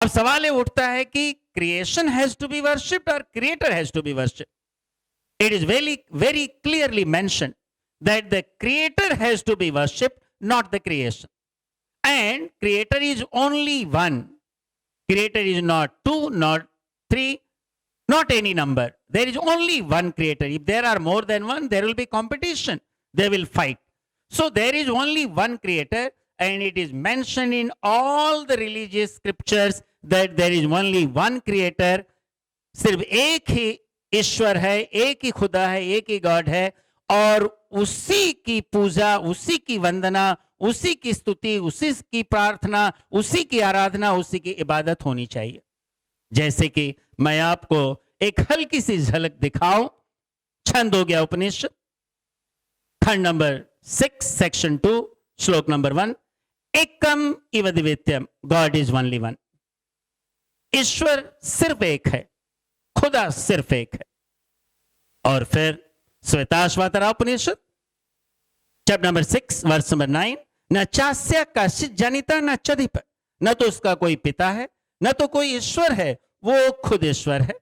अब सवाल ये उठता है कि creation has to be worshipped और creator has to be worshipped. It is very very clearly mentioned that the creator has to be worshipped, not the creation. And creator is only one. Creator is not two, not three, not any number. There is only one creator. If there are more than one, there will be competition. They will fight. So there is only one creator, and it is mentioned in all the religious scriptures that there is only one creator. सिर्फ एक ही ईश्वर है, एक ही खुदा है, एक ही God है, और उसी की पूजा, उसी की वंदना, उसी की स्तुति, उसी की प्रार्थना, उसी की आराधना, उसी की इबादत होनी चाहिए। जैसे कि मैं आपको एक हल्की सी झलक दिखाऊं, छंदोग्य उपनिषद खंड नंबर 6 सेक्शन 2 श्लोक नंबर 1, एकम इव द्वितीयम, गॉड इज ओनली वन। ईश्वर सिर्फ एक है, खुदा सिर्फ एक है। और फिर श्वेताश्वतरा Upanishad chapter number 6 verse number 9, न चास्य कश्चित् जनिता न चधिप, न तो उसका कोई पिता है, न तो कोई ईश्वर है, वो खुद ईश्वर है।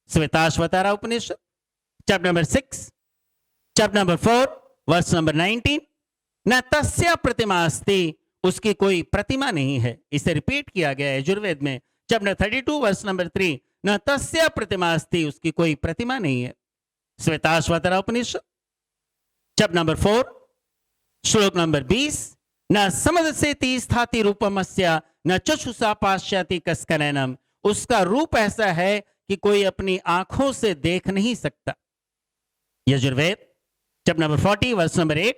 Shvetashvatara Upanishad chapter number 6 chapter number 4 verse number 19, न तस्य प्रतिमा अस्ति, उसकी कोई प्रतिमा नहीं है। इसे रिपीट किया गया है यजुर्वेद में चैप्टर 32 वर्स नंबर 3, न तस्य प्रतिमा अस्ति, उसकी कोई प्रतिमा नहीं है। श्वेताश्वतरा उपनिषद चैप्टर नंबर 4 श्लोक नंबर 20, न समदसेति स्थाति रूपमस्य न चक्षुषा पाश्याति कस्कनैनम, उसका रूप ऐसा है कि कोई अपनी आंखों से देख नहीं सकता। Yajurveda chapter number 40 verse number 8,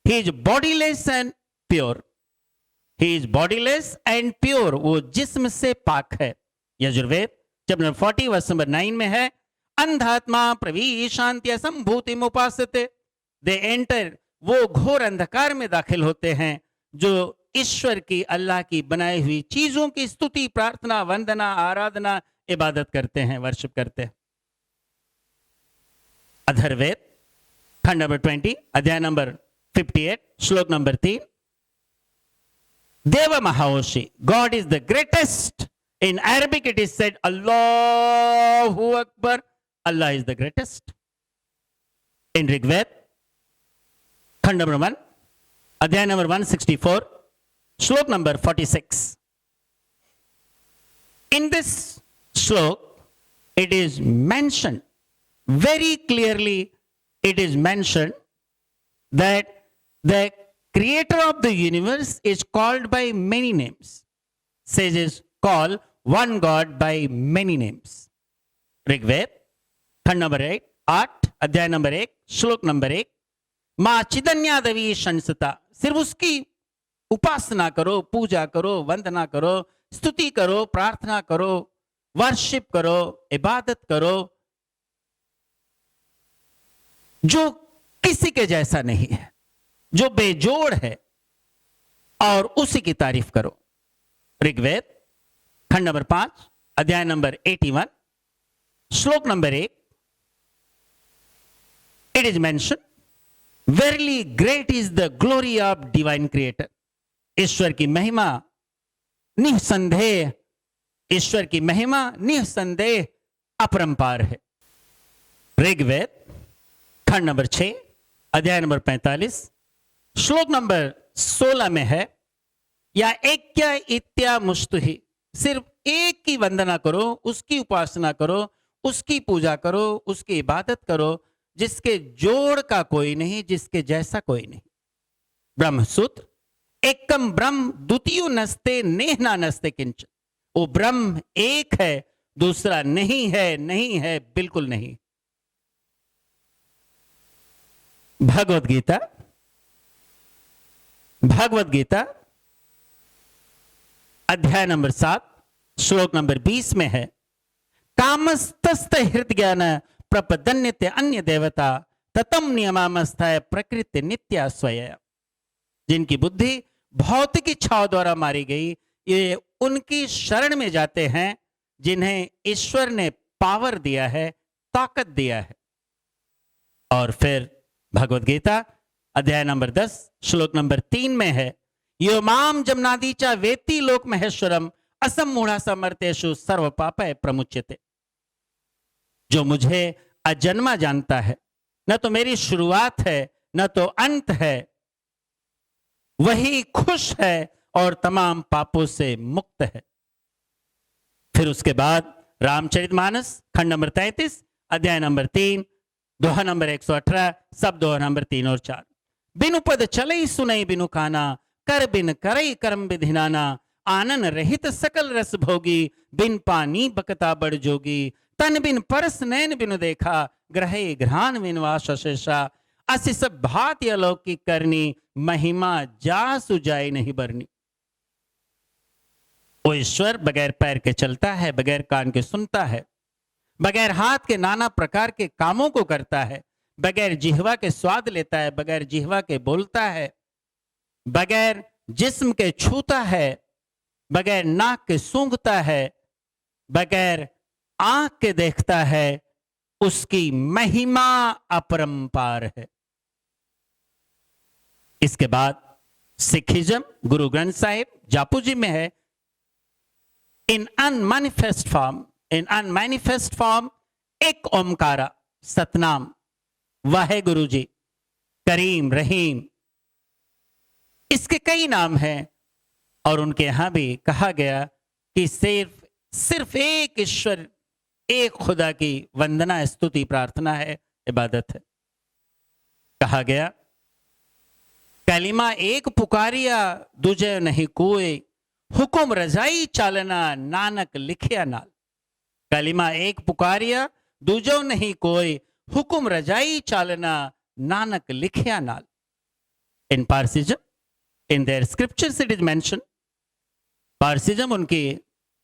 he is bodyless and pure, he is bodyless and pure, वो जिस्म से पाक है। Yajurveda chapter number 40 verse number 9 में है, अंधात्मा प्रविशान्त्य संभूतिम उपासते, दे एंटर, वो घोर अंधकार में दाखिल होते हैं जो ईश्वर की, अल्लाह की बनाई हुई चीजों की स्तुति, प्रार्थना, वंदना, आराधना, इबादत करते हैं, वर्शिप करते हैं। अथर्ववेद खंड नंबर 20 अध्याय नंबर 58 श्लोक नंबर 3, देव महाओशी, God is the greatest. In Arabic it is said अल्लाहु अकबर, Allah is the greatest. In Rigveda खंड नंबर 1 अध्याय नंबर 164 श्लोक number 46, in this slok it is mentioned very clearly, it is mentioned that the creator of the universe is called by many names, says is called one god by many names. Rigveda खंड number 8 अध्याय number 1 श्लोक number 1, मां चिदन्यादवी शंसता, सिर्फ उसकी उपासना करो, पूजा करो, वंदना करो, स्तुति करो, प्रार्थना करो, वर्शिप करो, इबादत करो, जो किसी के जैसा नहीं है, जो बेजोड़ है, और उसी की तारीफ करो। ऋग्वेद खंड नंबर 5 अध्याय नंबर 81 श्लोक number 1, it is mention, verily great is the glory of divine creator. ईश्वर की महिमा निसंदेह, ईश्वर की महिमा निसंदेह अपरंपार है। ऋग्वेद खंड नंबर 6 अध्याय नंबर 45 श्लोक नंबर 16 में है, या एक्या इत्या मुस्तुहि, सिर्फ एक की वंदना करो, उसकी उपासना करो, उसकी पूजा करो, उसकी इबादत करो, जिसके जोड़ का कोई नहीं, जिसके जैसा कोई नहीं। ब्रह्मसूत्र एकम ब्रह्म द्वितीयो नस्ते नेहना नस्ते किंचन, वो ब्रह्म एक है, दूसरा नहीं है, नहीं है, बिल्कुल नहीं। भगवत गीता अध्याय नंबर 7 श्लोक नंबर 20 में है, कामस्तस्त हृदय ज्ञान प्रपदन्यते अन्य देवता ततम नियमामस्थाय प्रकृति नित्या स्वय। जिनकी बुद्धि भौतिक इच्छाओं द्वारा मारी गई, ये उनकी शरण में जाते हैं जिन्हें ईश्वर ने पावर दिया है, ताकत दिया है। और फिर भगवत गीता अध्याय नंबर 10 श्लोक नंबर 3 में है, यो माम जमनादीचा वेत्ति लोक महेश्वरम असम्मूढ़ा समर्तेषु सर्व पापय प्रमुच्यते। जो मुझे अजन्मा जानता है, न तो मेरी शुरुआत है न तो अंत है, वही खुश है और तमाम पापों से मुक्त है। फिर उसके बाद रामचरितमानस खंड नंबर 33 अध्याय नंबर 3 दोहा नंबर 118 सब दोहा नंबर 3 और 4। बिनु पद चलई सुनई बिनु काना, कर बिन करई कर्म विधि नाना, आनन रहित सकल रस भोगी, बिन पानी बकता बड़ जोगी, तन बिन परस नैन बिनु देखा, ग्रहे घ्राण बिन वास अशेषा, असी सब भांति अलौकिक करनी, महिमा जासु जाय नहीं बरनी। वो ईश्वर बगैर पैर के चलता है, बगैर कान के सुनता है, बगैर हाथ के नाना प्रकार के कामों को करता है, बगैर जिह्वा के स्वाद लेता है, बगैर जिह्वा के बोलता है, बगैर जिस्म के छूता है, बगैर नाक के सूंघता है, बगैर आंख के देखता है, उसकी महिमा अपरंपार है। इसके बाद सिखिज्म गुरु ग्रंथ साहिब जापू जी में है, इन अनमैनिफेस्ट फॉर्म एक ओमकारा सतनाम वाहे गुरु जी करीम रहीम, इसके कई नाम हैं और उनके यहां भी कहा गया कि सिर्फ एक ईश्वर, एक खुदा की वंदना स्तुति प्रार्थना है, इबादत है। कहा गया कलिमा एक पुकारिया दूजे नहीं कोई, हुकुम रजाई चालना नानक लिखिया नाल। कलिमा एक पुकारिया दूजो नहीं कोई, हुकुम रजाई चालना नानक लिखिया नाल। In Parsism, in their scriptures it is mention, Parsism उनकी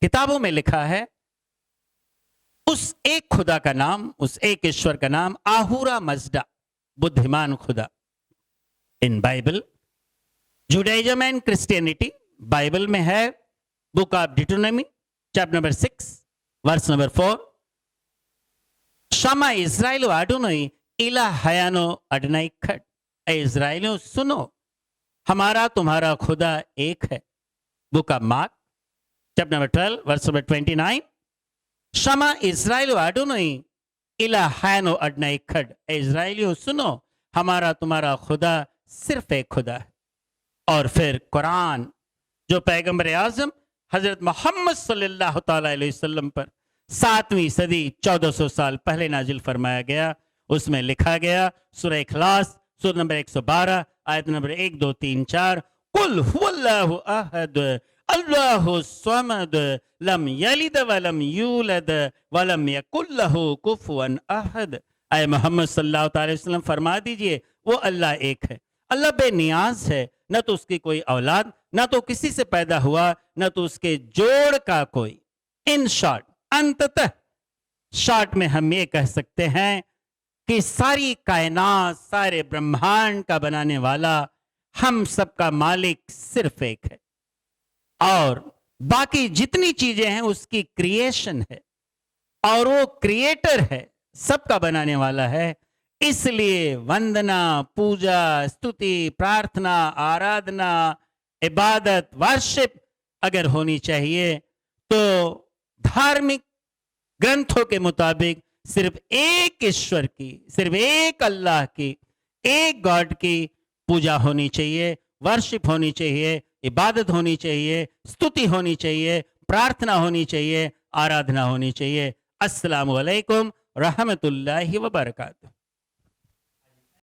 किताबों में लिखा है, उस एक खुदा का नाम, उस एक ईश्वर का नाम आहूरा मजदा, बुद्धिमान खुदा। In Bible, Judaism and Christianity, Bible में है book of Deuteronomy chapter number 6 verse number 4, शमा इस्राएलो आडोनोई इला हयानो अडनाई खट, ए इस्राएलियों सुनो, हमारा तुम्हारा खुदा एक है। Book of Mark chapter number 12 verse number 29, शमा इस्राएलो आडोनोई इला हयानो अडनाई खट, ए इस्राएलियों सुनो, हमारा तुम्हारा खुदा सिर्फ एक खुदा है। और फिर कुरान, जो पैगंबर आजम हजरत मोहम्मद सल्लल्लाहु अलैहि वसल्लम पर 7वीं सदी 1400 साल पहले नाजिल फरमाया गया, उसमें लिखा गया सूरह इखलास सूरह नंबर 112 आयत नंबर 1 2 3 4, कुल हुवल्लाहु अहद अल्लाहु स्वमद लम यलिद वलम यूलद वलम यकुल लहू कुफुवन अहद। ऐ मोहम्मद सल्लल्लाहु अलैहि वसल्लम फरमा दीजिए, वो अल्लाह एक है, अल्लाह बेनियाज है, न तो उसकी कोई औलाद, न तो किसी से पैदा हुआ, न तो उसके जोड़ का कोई। इन शॉर्ट, अंततः शॉर्ट में हम ये कह सकते हैं कि सारी कायनात, सारे ब्रह्मांड का बनाने वाला, हम सबका मालिक सिर्फ एक है, और बाकी जितनी चीजें हैं उसकी क्रिएशन है, और वो क्रिएटर है, सबका बनाने वाला है। इसलिए वंदना, पूजा, स्तुति, प्रार्थना, आराधना, इबादत, वर्शिप अगर होनी चाहिए तो धार्मिक ग्रंथों के मुताबिक सिर्फ एक ईश्वर की, सिर्फ एक अल्लाह की, एक गॉड की पूजा होनी चाहिए, वर्शिप होनी चाहिए, इबादत होनी चाहिए, स्तुति होनी चाहिए, प्रार्थना होनी चाहिए, आराधना होनी चाहिए। अस्सलामु अलैकुम रहमतुल्लाहि व बरकातुहू।